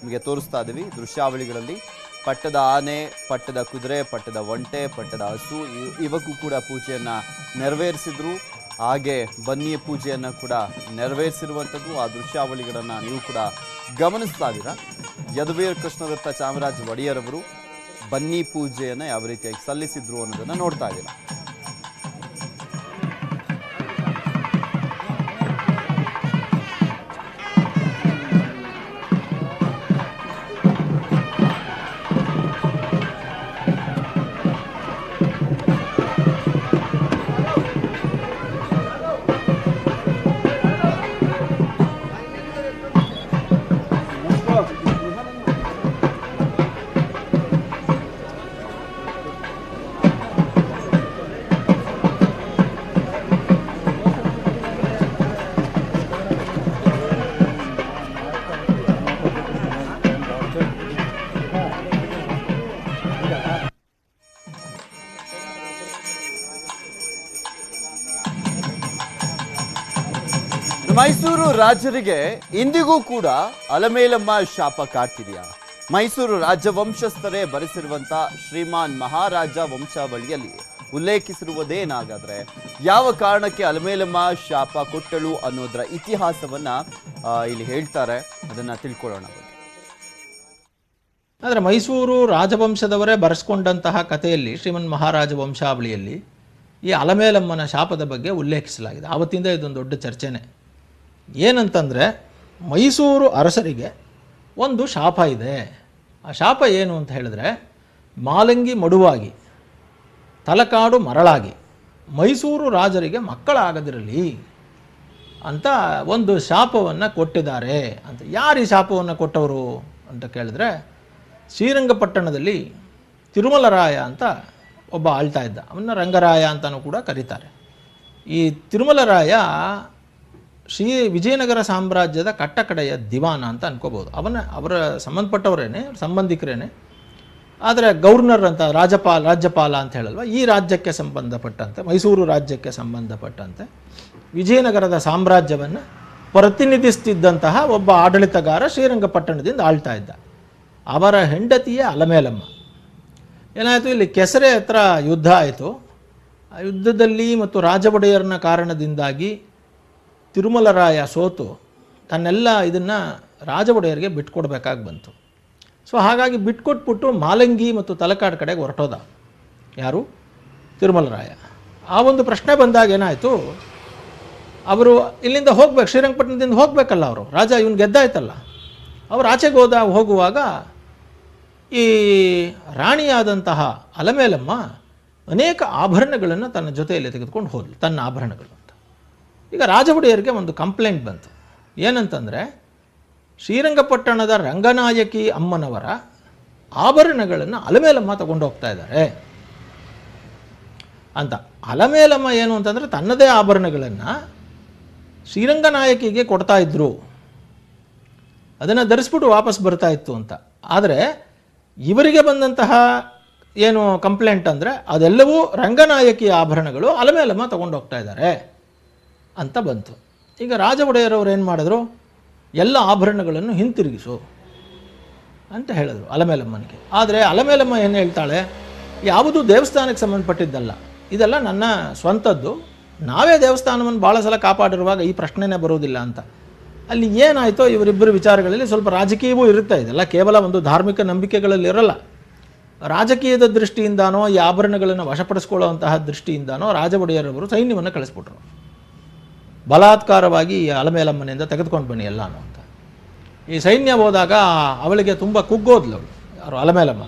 ನಿಮಗೆ ತೋರಿಸ್ತಾ ಇದ್ದೀವಿ ದೃಶ್ಯಾವಳಿಗಳಲ್ಲಿ. ಪಟ್ಟದ ಆನೆ, ಪಟ್ಟದ ಕುದುರೆ, ಪಟ್ಟದ ಒಂಟೆ, ಪಟ್ಟದ ಹಸು ಇವಕ್ಕೂ ಕೂಡ ಪೂಜೆಯನ್ನ ನೆರವೇರಿಸಿದ್ರು. ಹಾಗೆ ಬನ್ನಿಯ ಪೂಜೆಯನ್ನು ಕೂಡ ನೆರವೇರಿಸಿರುವಂಥದ್ದು. ಆ ದೃಶ್ಯಾವಳಿಗಳನ್ನು ನೀವು ಕೂಡ ಗಮನಿಸ್ತಾ ಇದ್ದೀರಾ. ಯದುವೀರ್ ಕೃಷ್ಣದತ್ತ ಚಾಮರಾಜ ಒಡೆಯರ್ ಅವರು ಬನ್ನಿ ಪೂಜೆಯನ್ನು ಯಾವ ರೀತಿಯಾಗಿ ಸಲ್ಲಿಸಿದ್ರು ಅನ್ನೋದನ್ನು ನೋಡ್ತಾ ಇದ್ದೀರಾ. ಮೈಸೂರು ರಾಜರಿಗೆ ಇಂದಿಗೂ ಕೂಡ ಅಲಮೇಲಮ್ಮ ಶಾಪ ಕಾಡ್ತಿದೆಯಾ? ಮೈಸೂರು ರಾಜವಂಶಸ್ಥರೇ ಬರೆಸಿರುವಂತ ಶ್ರೀಮಾನ್ ಮಹಾರಾಜ ವಂಶಾವಳಿಯಲ್ಲಿ ಉಲ್ಲೇಖಿಸಿರುವುದೇನಾಗಾದ್ರೆ ಯಾವ ಕಾರಣಕ್ಕೆ ಅಲಮೇಲಮ್ಮ ಶಾಪ ಕೊಟ್ಟಳು ಅನ್ನೋದರ ಇತಿಹಾಸವನ್ನ ಇಲ್ಲಿ ಹೇಳ್ತಾರೆ. ಅದನ್ನ ತಿಳ್ಕೊಳ್ಳೋಣ. ಆದರೆ ಮೈಸೂರು ರಾಜವಂಶದವರೇ ಬರೆಸ್ಕೊಂಡಂತಹ ಕಥೆಯಲ್ಲಿ ಶ್ರೀಮನ್ ಮಹಾರಾಜ ವಂಶಾವಳಿಯಲ್ಲಿ ಈ ಅಲಮೇಲಮ್ಮನ ಶಾಪದ ಬಗ್ಗೆ ಉಲ್ಲೇಖಿಸಲಾಗಿದೆ. ಆವತ್ತಿಂದ ಇದೊಂದು ದೊಡ್ಡ ಚರ್ಚೆನೇ. ಏನಂತಂದರೆ ಮೈಸೂರು ಅರಸರಿಗೆ ಒಂದು ಶಾಪ ಇದೆ. ಆ ಶಾಪ ಏನು ಅಂತ ಹೇಳಿದ್ರೆ, ಮಾಲಂಗಿ ಮಡುವಾಗಿ ತಲಕಾಡು ಮರಳಾಗಿ ಮೈಸೂರು ರಾಜರಿಗೆ ಮಕ್ಕಳಾಗದಿರಲಿ ಅಂತ ಒಂದು ಶಾಪವನ್ನು ಕೊಟ್ಟಿದ್ದಾರೆ ಅಂತ. ಯಾರು ಈ ಶಾಪವನ್ನು ಕೊಟ್ಟವರು ಅಂತ ಕೇಳಿದ್ರೆ, ಶ್ರೀರಂಗಪಟ್ಟಣದಲ್ಲಿ ತಿರುಮಲರಾಯ ಅಂತ ಒಬ್ಬ ಆಳ್ತಾ ಇದ್ದ. ಅವನ್ನ ರಂಗರಾಯ ಅಂತಲೂ ಕೂಡ ಕರೀತಾರೆ. ಈ ತಿರುಮಲರಾಯ ವಿಜಯನಗರ ಸಾಮ್ರಾಜ್ಯದ ಕಟ್ಟಕಡೆಯ ದಿವಾನ ಅಂತ ಅನ್ಕೋಬೋದು. ಅವರ ಸಂಬಂಧಪಟ್ಟವರೇನೆ, ಸಂಬಂಧಿಕರೇನೆ. ಆದರೆ ಗವರ್ನರ್ ಅಂತ ರಾಜ್ಯಪಾಲ ಅಂತ ಹೇಳಲ್ವ, ಈ ರಾಜ್ಯಕ್ಕೆ ಸಂಬಂಧಪಟ್ಟಂತೆ, ಮೈಸೂರು ರಾಜ್ಯಕ್ಕೆ ಸಂಬಂಧಪಟ್ಟಂತೆ ವಿಜಯನಗರದ ಸಾಮ್ರಾಜ್ಯವನ್ನು ಪ್ರತಿನಿಧಿಸ್ತಿದ್ದಂತಹ ಒಬ್ಬ ಆಡಳಿತಗಾರ ಶ್ರೀರಂಗಪಟ್ಟಣದಿಂದ ಆಳ್ತಾ ಇದ್ದ. ಅವರ ಹೆಂಡತಿಯೇ ಅಲಮೇಲಮ್ಮ. ಏನಾಯಿತು, ಇಲ್ಲಿ ಕೆಸರೆ ಹತ್ರ ಯುದ್ಧ ಆಯಿತು. ಆ ಯುದ್ಧದಲ್ಲಿ ಮತ್ತು ರಾಜ ಒಡೆಯರ್ನ ಕಾರಣದಿಂದಾಗಿ ತಿರುಮಲರಾಯ ಸೋತು ತನ್ನೆಲ್ಲ ಇದನ್ನು ರಾಜ ಒಡೆಯರಿಗೆ ಬಿಟ್ಕೊಡ್ಬೇಕಾಗಿ ಬಂತು. ಸೊ ಹಾಗಾಗಿ ಬಿಟ್ಕೊಟ್ಬಿಟ್ಟು ಮಾಲಂಗಿ ಮತ್ತು ತಲಕಾಡು ಕಡೆಗೆ ಹೊರಟೋದ. ಯಾರು? ತಿರುಮಲರಾಯ. ಆ ಒಂದು ಪ್ರಶ್ನೆ ಬಂದಾಗ ಏನಾಯಿತು, ಅವರು ಇಲ್ಲಿಂದ ಹೋಗ್ಬೇಕು, ಶ್ರೀರಂಗಪಟ್ಟಣದಿಂದ ಹೋಗಬೇಕಲ್ಲ ಅವರು. ರಾಜ ಇವನು ಗೆದ್ದಾಯ್ತಲ್ಲ. ಅವರು ಆಚೆಗೆ ಹೋಗುವಾಗ ಈ ರಾಣಿಯಾದಂತಹ ಅಲಮೇಲಮ್ಮ ಅನೇಕ ಆಭರಣಗಳನ್ನು ತನ್ನ ಜೊತೆಯಲ್ಲಿ ತೆಗೆದುಕೊಂಡು ಹೋದ್ಲು, ತನ್ನ ಆಭರಣಗಳು ಅಂತ. ಈಗ ರಾಜ ಒಡೆಯರಿಗೆ ಒಂದು ಕಂಪ್ಲೇಂಟ್ ಬಂತು. ಏನಂತಂದರೆ, ಶ್ರೀರಂಗಪಟ್ಟಣದ ರಂಗನಾಯಕಿ ಅಮ್ಮನವರ ಆಭರಣಗಳನ್ನು ಅಲಮೇಲಮ್ಮ ತಗೊಂಡು ಹೋಗ್ತಾ ಇದ್ದಾರೆ ಅಂತ. ಅಲಮೇಲಮ್ಮ ಏನು ಅಂತಂದರೆ ತನ್ನದೇ ಆಭರಣಗಳನ್ನು ಶ್ರೀರಂಗನಾಯಕಿಗೆ ಕೊಡ್ತಾ ಇದ್ರು, ಅದನ್ನು ಧರಿಸ್ಬಿಟ್ಟು ವಾಪಸ್ ಬರ್ತಾ ಇತ್ತು ಅಂತ. ಆದರೆ ಇವರಿಗೆ ಬಂದಂತಹ ಏನು ಕಂಪ್ಲೇಂಟ್ ಅಂದರೆ, ಅದೆಲ್ಲವೂ ರಂಗನಾಯಕಿ ಆಭರಣಗಳು ಅಲಮೇಲಮ್ಮ ತಗೊಂಡು ಹೋಗ್ತಾ ಇದ್ದಾರೆ ಅಂತ ಬಂತು. ಈಗ ರಾಜ ಒಡೆಯರವರು ಏನು ಮಾಡಿದ್ರು, ಎಲ್ಲ ಆಭರಣಗಳನ್ನು ಹಿಂತಿರುಗಿಸು ಅಂತ ಹೇಳಿದ್ರು ಅಲಮೇಲಮ್ಮನಿಗೆ. ಆದರೆ ಅಲಮೇಲಮ್ಮ ಏನು ಹೇಳ್ತಾಳೆ, ಯಾವುದೂ ದೇವಸ್ಥಾನಕ್ಕೆ ಸಂಬಂಧಪಟ್ಟಿದ್ದಲ್ಲ, ಇದೆಲ್ಲ ನನ್ನ ಸ್ವಂತದ್ದು, ನಾವೇ ದೇವಸ್ಥಾನವನ್ನು ಭಾಳ ಸಲ ಕಾಪಾಡಿರುವಾಗ ಈ ಪ್ರಶ್ನೆನೇ ಬರುವುದಿಲ್ಲ ಅಂತ. ಅಲ್ಲಿ ಏನಾಯಿತೋ ಇವರಿಬ್ಬರು ವಿಚಾರಗಳಲ್ಲಿ ಸ್ವಲ್ಪ ರಾಜಕೀಯವೂ ಇರುತ್ತೆ. ಇದೆಲ್ಲ ಕೇವಲ ಒಂದು ಧಾರ್ಮಿಕ ನಂಬಿಕೆಗಳಲ್ಲಿ ಇರಲ್ಲ. ರಾಜಕೀಯದ ದೃಷ್ಟಿಯಿಂದಾನೋ ಈ ಆಭರಣಗಳನ್ನು ವಶಪಡಿಸ್ಕೊಳ್ಳುವಂತಹ ದೃಷ್ಟಿಯಿಂದಾನೋ ರಾಜ ಒಡೆಯರವರು ಸೈನ್ಯವನ್ನು ಕಳಿಸ್ಬಿಟ್ರು. ಬಲಾತ್ಕಾರವಾಗಿ ಅಲಮೇಲಮ್ಮನಿಂದ ತೆಗೆದುಕೊಂಡು ಬನ್ನಿ ಎಲ್ಲಾನು ಅಂತ. ಈ ಸೈನ್ಯ ಹೋದಾಗ ಅವಳಿಗೆ ತುಂಬ ಕುಗ್ಗೋದ್ಲು ಯಾರು, ಅಲಮೇಲಮ್ಮ.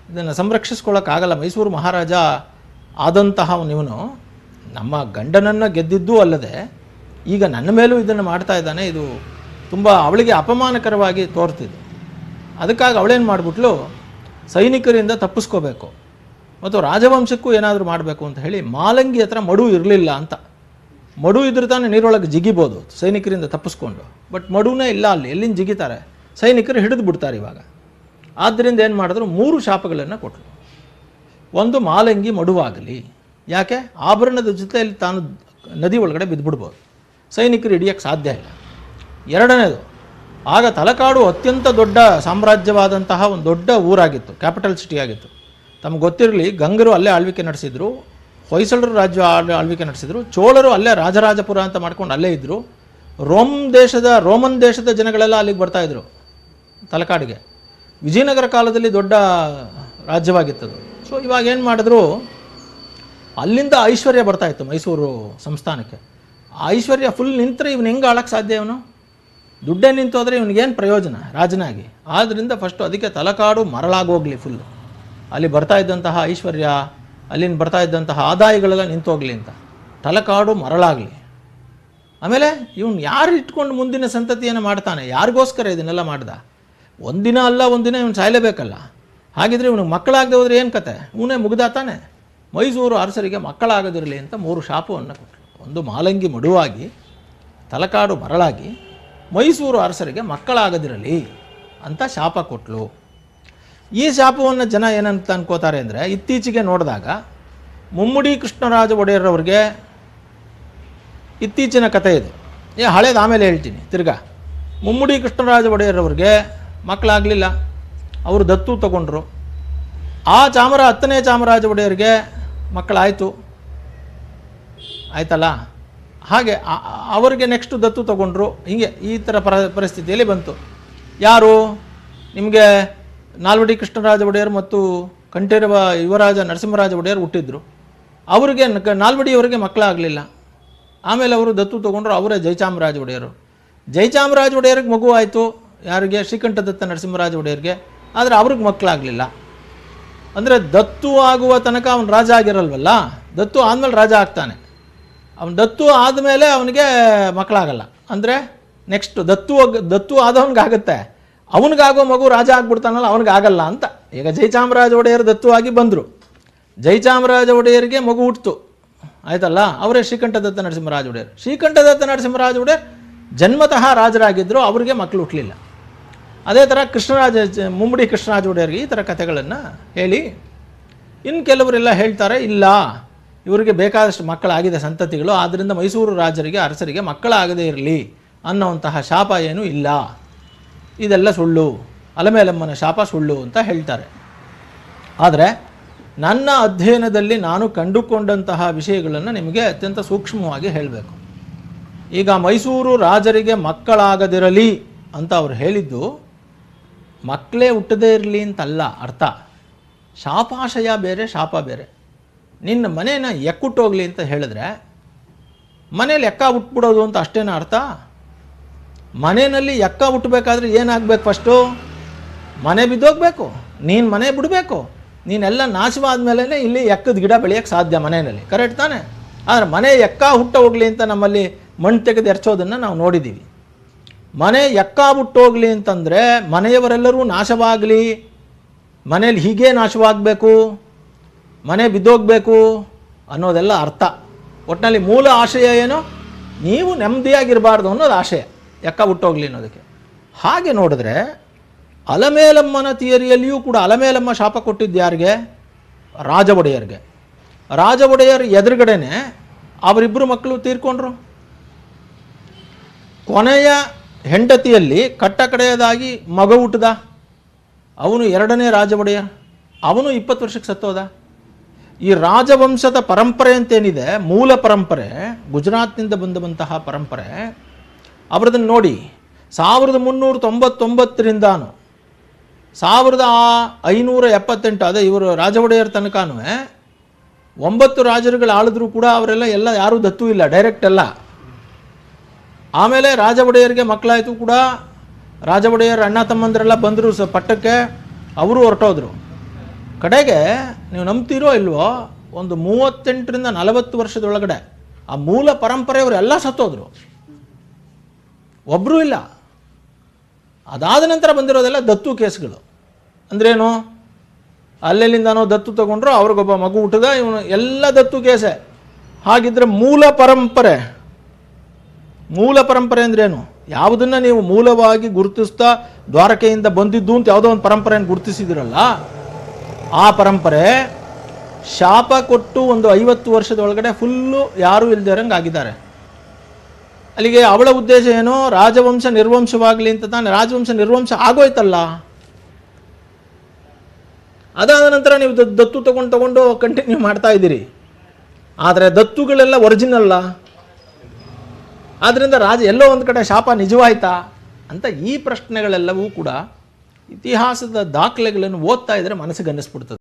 ಇದನ್ನು ಸಂರಕ್ಷಿಸ್ಕೊಳ್ಳೋಕ್ಕಾಗಲ್ಲ, ಮೈಸೂರು ಮಹಾರಾಜ ಆದಂತಹವನಿವನು ನಮ್ಮ ಗಂಡನನ್ನು ಗೆದ್ದಿದ್ದೂ ಅಲ್ಲದೆ ಈಗ ನನ್ನ ಮೇಲೂ ಇದನ್ನು ಮಾಡ್ತಾ ಇದ್ದಾನೆ, ಇದು ತುಂಬ ಅವಳಿಗೆ ಅಪಮಾನಕರವಾಗಿ ತೋರ್ತಿದ್ದು. ಅದಕ್ಕಾಗಿ ಅವಳೇನು ಮಾಡಿಬಿಟ್ಲು, ಸೈನಿಕರಿಂದ ತಪ್ಪಿಸ್ಕೋಬೇಕು ಮತ್ತು ರಾಜವಂಶಕ್ಕೂ ಏನಾದರೂ ಮಾಡಬೇಕು ಅಂತ ಹೇಳಿ ಮಾಲಂಗಿ ಹತ್ರ ಮಡು ಇರಲಿಲ್ಲ ಅಂತ. ಮಡು ಇದ್ರೆ ತಾನೇ ನೀರೊಳಗೆ ಜಿಗಿಬೋದು ಸೈನಿಕರಿಂದ ತಪ್ಪಿಸ್ಕೊಂಡು. ಬಟ್ ಮಡುನೇ ಇಲ್ಲ ಅಲ್ಲಿ, ಎಲ್ಲಿಂದ ಜಿಗಿತಾರೆ, ಸೈನಿಕರು ಹಿಡಿದು ಬಿಡ್ತಾರೆ ಇವಾಗ. ಆದ್ದರಿಂದ ಏನು ಮಾಡಿದ್ರು, 3 ಶಾಪಗಳನ್ನು ಕೊಟ್ಟರು. ಒಂದು, ಮಾಲಂಗಿ ಮಡುವಾಗಲಿ, ಯಾಕೆ ಆಭರಣದ ಜೊತೆಯಲ್ಲಿ ತಾನು ನದಿ ಒಳಗಡೆ ಬಿದ್ದುಬಿಡ್ಬೋದು, ಸೈನಿಕರು ಹಿಡಿಯೋಕ್ಕೆ ಸಾಧ್ಯ ಇಲ್ಲ. ಎರಡನೇದು, ಆಗ ತಲಕಾಡು ಅತ್ಯಂತ ದೊಡ್ಡ ಸಾಮ್ರಾಜ್ಯವಾದಂತಹ ಒಂದು ದೊಡ್ಡ ಊರಾಗಿತ್ತು, ಕ್ಯಾಪಿಟಲ್ ಸಿಟಿ ಆಗಿತ್ತು. ತಮ್ಗೆ ಗೊತ್ತಿರಲಿ, ಗಂಗರು ಅಲ್ಲೇ ಆಳ್ವಿಕೆ ನಡೆಸಿದರು, ಹೊಯ್ಸಳರು ರಾಜ್ಯ ಆಳ್ವಿಕೆ ನಡೆಸಿದರು, ಚೋಳರು ಅಲ್ಲೇ ರಾಜರಾಜಪುರ ಅಂತ ಮಾಡ್ಕೊಂಡು ಅಲ್ಲೇ ಇದ್ದರು. ರೋಮನ್ ದೇಶದ ಜನಗಳೆಲ್ಲ ಅಲ್ಲಿಗೆ ಬರ್ತಾಯಿದ್ರು ತಲಕಾಡಿಗೆ. ವಿಜಯನಗರ ಕಾಲದಲ್ಲಿ ದೊಡ್ಡ ರಾಜ್ಯವಾಗಿತ್ತದು. ಸೊ ಇವಾಗ ಏನು ಮಾಡಿದ್ರು, ಅಲ್ಲಿಂದ ಐಶ್ವರ್ಯ ಬರ್ತಾಯಿತ್ತು ಮೈಸೂರು ಸಂಸ್ಥಾನಕ್ಕೆ. ಆ ಐಶ್ವರ್ಯ ಫುಲ್ ನಿಂತರೆ ಇವನು ಹೆಂಗೆ ಆಳಕ್ಕೆ ಸಾಧ್ಯ? ಇವನು ದುಡ್ಡೇ ನಿಂತೋದ್ರೆ ಇವನಿಗೇನು ಪ್ರಯೋಜನ ರಾಜನಾಗಿ? ಆದ್ದರಿಂದ ಫಸ್ಟು ಅದಕ್ಕೆ ತಲಕಾಡು ಮರಳಾಗೋಗಲಿ ಫುಲ್ಲು. ಅಲ್ಲಿ ಬರ್ತಾ ಇದ್ದಂತಹ ಐಶ್ವರ್ಯ, ಅಲ್ಲಿಂದ ಬರ್ತಾ ಇದ್ದಂತಹ ಆದಾಯಗಳೆಲ್ಲ ನಿಂತೋಗಲಿ ಅಂತ ತಲಕಾಡು ಮರಳಾಗಲಿ. ಆಮೇಲೆ ಇವನು ಯಾರು ಇಟ್ಕೊಂಡು ಮುಂದಿನ ಸಂತತಿಯನ್ನು ಮಾಡ್ತಾನೆ? ಯಾರಿಗೋಸ್ಕರ ಇದನ್ನೆಲ್ಲ ಮಾಡ್ದ? ಒಂದಿನ ಅಲ್ಲ ಒಂದಿನ ಇವನು ಸಾಯಲೇಬೇಕಲ್ಲ. ಹಾಗಿದ್ರೆ ಇವನಿಗೆ ಮಕ್ಕಳಾಗದೆ ಹೋದರೆ ಏನು ಕತೆ? ಇವನೇ ಮುಗ್ದ ತಾನೆ. ಮೈಸೂರು ಅರಸರಿಗೆ ಮಕ್ಕಳಾಗದಿರಲಿ ಅಂತ 3 ಶಾಪವನ್ನು ಕೊಟ್ಟರು. ಒಂದು ಮಾಲಂಗಿ ಮಡುವಾಗಿ, ತಲಕಾಡು ಮರಳಾಗಿ, ಮೈಸೂರು ಅರಸರಿಗೆ ಮಕ್ಕಳಾಗದಿರಲಿ ಅಂತ ಶಾಪ ಕೊಟ್ಟಳು. ಈ ಶಾಪವನ್ನು ಜನ ಏನಂತ ಅನ್ಕೋತಾರೆ ಅಂದರೆ, ಇತ್ತೀಚೆಗೆ ನೋಡಿದಾಗ ಮುಮ್ಮಡಿ ಕೃಷ್ಣರಾಜ ಒಡೆಯರವ್ರಿಗೆ ಇತ್ತೀಚಿನ ಕಥೆ ಇದು, ಹಳೇದು ಆಮೇಲೆ ಹೇಳ್ತೀನಿ ತಿರ್ಗಾ. ಮುಮ್ಮಡಿ ಕೃಷ್ಣರಾಜ ಒಡೆಯರವ್ರಿಗೆ ಮಕ್ಕಳಾಗಲಿಲ್ಲ, ಅವರು ದತ್ತು ತಗೊಂಡ್ರು. ಆ 10ನೇ ಚಾಮರಾಜ ಒಡೆಯರಿಗೆ ಮಕ್ಕಳಾಯಿತು, ಆಯ್ತಲ್ಲ. ಹಾಗೆ ಅವರಿಗೆ ನೆಕ್ಸ್ಟು ದತ್ತು ತಗೊಂಡ್ರು. ಹೀಗೆ ಈ ಥರ ಪರಿಸ್ಥಿತಿಯಲ್ಲಿ ಬಂತು. ಯಾರು ನಿಮಗೆ ನಾಲ್ವಡಿ ಕೃಷ್ಣರಾಜ ಒಡೆಯರ್ ಮತ್ತು ಕಂಠೀರವ ಯುವರಾಜ ನರಸಿಂಹರಾಜ ಒಡೆಯರ್ ಹುಟ್ಟಿದ್ರು. ಅವರಿಗೆ ನಾಲ್ವಡಿಯವರಿಗೆ ಮಕ್ಕಳಾಗಲಿಲ್ಲ. ಆಮೇಲೆ ಅವರು ದತ್ತು ತೊಗೊಂಡ್ರು, ಅವರೇ ಜಯಚಾಮರಾಜ ಒಡೆಯರು. ಜಯಚಾಮರಾಜ ಒಡೆಯರಿಗೆ ಮಗು ಆಯಿತು, ಯಾರಿಗೆ? ಶ್ರೀಕಂಠದತ್ತ ನರಸಿಂಹರಾಜ ಒಡೆಯರಿಗೆ. ಆದರೆ ಅವ್ರಿಗೆ ಮಕ್ಕಳಾಗಲಿಲ್ಲ. ಅಂದರೆ ದತ್ತು ಆಗುವ ತನಕ ಅವನು ರಾಜ ಆಗಿರಲ್ವಲ್ಲ, ದತ್ತು ಆದಮೇಲೆ ರಾಜ ಆಗ್ತಾನೆ. ಅವನು ದತ್ತು ಆದಮೇಲೆ ಅವನಿಗೆ ಮಕ್ಕಳಾಗಲ್ಲ. ಅಂದರೆ ನೆಕ್ಸ್ಟ್ ದತ್ತು ಆದವನಿಗಾಗುತ್ತೆ, ಅವನಿಗಾಗೋ ಮಗು ರಾಜ ಆಗ್ಬಿಡ್ತಾನಲ್ಲ, ಅವನಿಗಾಗಲ್ಲ ಅಂತ. ಈಗ ಜಯಚಾಮರಾಜ ಒಡೆಯರು ದತ್ತು ಆಗಿ ಬಂದರು, ಜಯಚಾಮರಾಜ ಒಡೆಯರಿಗೆ ಮಗು ಹುಟ್ಟಿತು, ಆಯ್ತಲ್ಲ. ಅವರೇ ಶ್ರೀಕಂಠದತ್ತ ನರಸಿಂಹರಾಜ ಒಡೆಯರ್. ಶ್ರೀಕಂಠದತ್ತ ನರಸಿಂಹರಾಜ ಒಡೆಯರ್ ಜನ್ಮತಃ ರಾಜರಾಗಿದ್ದರು, ಅವರಿಗೆ ಮಕ್ಕಳು ಹುಟ್ಟಲಿಲ್ಲ. ಅದೇ ಥರ ಮುಮ್ಮಡಿ ಕೃಷ್ಣರಾಜ ಒಡೆಯರಿಗೆ ಈ ಥರ ಕಥೆಗಳನ್ನು ಹೇಳಿ, ಇನ್ನು ಕೆಲವರೆಲ್ಲ ಹೇಳ್ತಾರೆ, ಇಲ್ಲ ಇವರಿಗೆ ಬೇಕಾದಷ್ಟು ಮಕ್ಕಳಾಗಿದೆ ಸಂತತಿಗಳು, ಆದ್ದರಿಂದ ಮೈಸೂರು ರಾಜರಿಗೆ ಅರಸರಿಗೆ ಮಕ್ಕಳಾಗದೇ ಇರಲಿ ಅನ್ನೋವಂತಹ ಶಾಪ ಏನೂ ಇಲ್ಲ, ಇದೆಲ್ಲ ಸುಳ್ಳು, ಅಲಮೇಲಮ್ಮನ ಶಾಪ ಸುಳ್ಳು ಅಂತ ಹೇಳ್ತಾರೆ. ಆದರೆ ನನ್ನ ಅಧ್ಯಯನದಲ್ಲಿ ನಾನು ಕಂಡುಕೊಂಡಂತಹ ವಿಷಯಗಳನ್ನು ನಿಮಗೆ ಅತ್ಯಂತ ಸೂಕ್ಷ್ಮವಾಗಿ ಹೇಳಬೇಕು. ಈಗ ಮೈಸೂರು ರಾಜರಿಗೆ ಮಕ್ಕಳಾಗದಿರಲಿ ಅಂತ ಅವ್ರು ಹೇಳಿದ್ದು ಮಕ್ಕಳೇ ಹುಟ್ಟದೇ ಇರಲಿ ಅಂತಲ್ಲ ಅರ್ಥ. ಶಾಪಾಶಯ ಬೇರೆ, ಶಾಪ ಬೇರೆ. ನಿನ್ನ ಮನೇನ ಎಕ್ಕುಟ್ಟೋಗ್ಲಿ ಅಂತ ಹೇಳಿದ್ರೆ ಮನೇಲಿ ಎಕ್ಕ ಹುಟ್ಬಿಡೋದು ಅಂತ ಅಷ್ಟೇನ ಅರ್ಥ? ಮನೆಯಲ್ಲಿ ಎಕ್ಕ ಹುಟ್ಟಬೇಕಾದ್ರೆ ಏನಾಗಬೇಕು? ಫಸ್ಟು ಮನೆ ಬಿದ್ದೋಗ್ಬೇಕು, ನೀನು ಮನೆ ಬಿಡಬೇಕು, ನೀನೆಲ್ಲ ನಾಶವಾದ ಮೇಲೇ ಇಲ್ಲಿ ಎಕ್ಕದ ಗಿಡ ಬೆಳೆಯೋಕ್ಕೆ ಸಾಧ್ಯ ಮನೆಯಲ್ಲಿ, ಕರೆಕ್ಟ್ ತಾನೆ? ಆದರೆ ಮನೆ ಎಕ್ಕ ಹುಟ್ಟ ಹೋಗಲಿ ಅಂತ ನಮ್ಮಲ್ಲಿ ಮಣ್ಣು ತೆಗೆದು ಎರ್ಚೋದನ್ನು ನಾವು ನೋಡಿದ್ದೀವಿ. ಮನೆ ಎಕ್ಕ ಹುಟ್ಟೋಗ್ಲಿ ಅಂತಂದರೆ ಮನೆಯವರೆಲ್ಲರೂ ನಾಶವಾಗಲಿ, ಮನೇಲಿ ಹೀಗೆ ನಾಶವಾಗಬೇಕು, ಮನೆ ಬಿದ್ದೋಗ್ಬೇಕು ಅನ್ನೋದೆಲ್ಲ ಅರ್ಥ. ಒಟ್ಟಿನಲ್ಲಿ ಮೂಲ ಆಶಯ ಏನು? ನೀವು ನೆಮ್ಮದಿಯಾಗಿರಬಾರ್ದು ಅನ್ನೋದು ಆಶಯ, ಎಕ್ಕ ಹುಟ್ಟೋಗ್ಲಿ ಅನ್ನೋದಕ್ಕೆ. ಹಾಗೆ ನೋಡಿದ್ರೆ ಅಲಮೇಲಮ್ಮನ ಥಿಯರಿಯಲ್ಲಿಯೂ ಕೂಡ ಅಲಮೇಲಮ್ಮ ಶಾಪ ಕೊಟ್ಟಿದ್ದು ಯಾರಿಗೆ? ರಾಜ ಒಡೆಯರ್ಗೆ. ರಾಜ ಒಡೆಯರ್ ಎದುರುಗಡೆನೆ ಅವರಿಬ್ಬರು ಮಕ್ಕಳು ತೀರ್ಕೊಂಡ್ರು. ಕೊನೆಯ ಹೆಂಡತಿಯಲ್ಲಿ ಕಟ್ಟ ಕಡೆಯದಾಗಿ ಮಗ ಹುಟ್ಟದ, ಅವನು 2ನೇ ರಾಜ ಒಡೆಯರ್, ಅವನು 20 ವರ್ಷಕ್ಕೆ ಸತ್ತೋದ. ಈ ರಾಜವಂಶದ ಪರಂಪರೆ ಅಂತೇನಿದೆ, ಮೂಲ ಪರಂಪರೆ, ಗುಜರಾತ್ನಿಂದ ಬಂದಂತಹ ಪರಂಪರೆ, ಅವರದನ್ನು ನೋಡಿ 1399ರಿಂದಾನು 1578, ಅದೇ ಇವರು ರಾಜ ಒಡೆಯರ್ ತನಕನೂ 9 ರಾಜರುಗಳು ಆಳಿದ್ರು ಕೂಡ ಅವರೆಲ್ಲ ಯಾರೂ ದತ್ತು ಇಲ್ಲ, ಡೈರೆಕ್ಟ್ ಎಲ್ಲ. ಆಮೇಲೆ ರಾಜ ಒಡೆಯರಿಗೆ ಮಕ್ಕಳಾಯಿತು ಕೂಡ, ರಾಜ ಒಡೆಯರ್ ಅಣ್ಣ ತಮ್ಮಂದರೆಲ್ಲ ಬಂದರು ಪಟ್ಟಕ್ಕೆ, ಅವರು ಹೊರಟೋದ್ರು. ಕಡೆಗೆ ನೀವು ನಂಬ್ತೀರೋ ಇಲ್ವೋ, ಒಂದು 38ರಿಂದ 40 ವರ್ಷದೊಳಗಡೆ ಆ ಮೂಲ ಪರಂಪರೆಯವರೆಲ್ಲ ಸತ್ತೋದ್ರು, ಒಬ್ಬರೂ ಇಲ್ಲ. ಅದಾದ ನಂತರ ಬಂದಿರೋದೆಲ್ಲ ದತ್ತು ಕೇಸ್ಗಳು. ಅಂದ್ರೇನು? ಅಲ್ಲೆಲ್ಲಿಂದನೋ ದತ್ತು ತಗೊಂಡ್ರು, ಅವ್ರಿಗೊಬ್ಬ ಮಗು ಹುಟ್ಟಿದ, ಇವನು ಎಲ್ಲ ದತ್ತು ಕೇಸೆ. ಹಾಗಿದ್ರೆ ಮೂಲ ಪರಂಪರೆ ಅಂದ್ರೇನು? ಯಾವುದನ್ನು ನೀವು ಮೂಲವಾಗಿ ಗುರುತಿಸ್ತಾ ದ್ವಾರಕೆಯಿಂದ ಬಂದಿದ್ದು ಅಂತ ಯಾವುದೋ ಒಂದು ಪರಂಪರೆಯನ್ನು ಗುರುತಿಸಿದಿರಲ್ಲ, ಆ ಪರಂಪರೆ ಶಾಪ ಕೊಟ್ಟು ಒಂದು 50 ವರ್ಷದೊಳಗಡೆ ಫುಲ್ಲು ಯಾರೂ ಇಲ್ದೇ ಇರಂಗೆ ಆಗಿದ್ದಾರೆ. ಅಲ್ಲಿಗೆ ಅವಳ ಉದ್ದೇಶ ಏನೋ ರಾಜವಂಶ ನಿರ್ವಂಶವಾಗಲಿ ಅಂತ ತಾನೆ. ರಾಜವಂಶ ನಿರ್ವಂಶ ಆಗೋಯ್ತಲ್ಲ. ಅದಾದ ನಂತರ ನೀವು ದತ್ತು ತಗೊಂಡು ಕಂಟಿನ್ಯೂ ಮಾಡ್ತಾ ಇದ್ದೀರಿ. ಆದರೆ ದತ್ತುಗಳೆಲ್ಲ ಒರಿಜಿನಲ್ಲ. ಆದ್ದರಿಂದ ಎಲ್ಲೋ ಒಂದು ಕಡೆ ಶಾಪ ನಿಜವಾಯ್ತಾ ಅಂತ ಈ ಪ್ರಶ್ನೆಗಳೆಲ್ಲವೂ ಕೂಡ ಇತಿಹಾಸದ ದಾಖಲೆಗಳನ್ನು ಓದ್ತಾ ಇದ್ದರೆ ಮನಸ್ಸಿಗೆ ಅನ್ನಿಸ್ಬಿಡ್ತದೆ.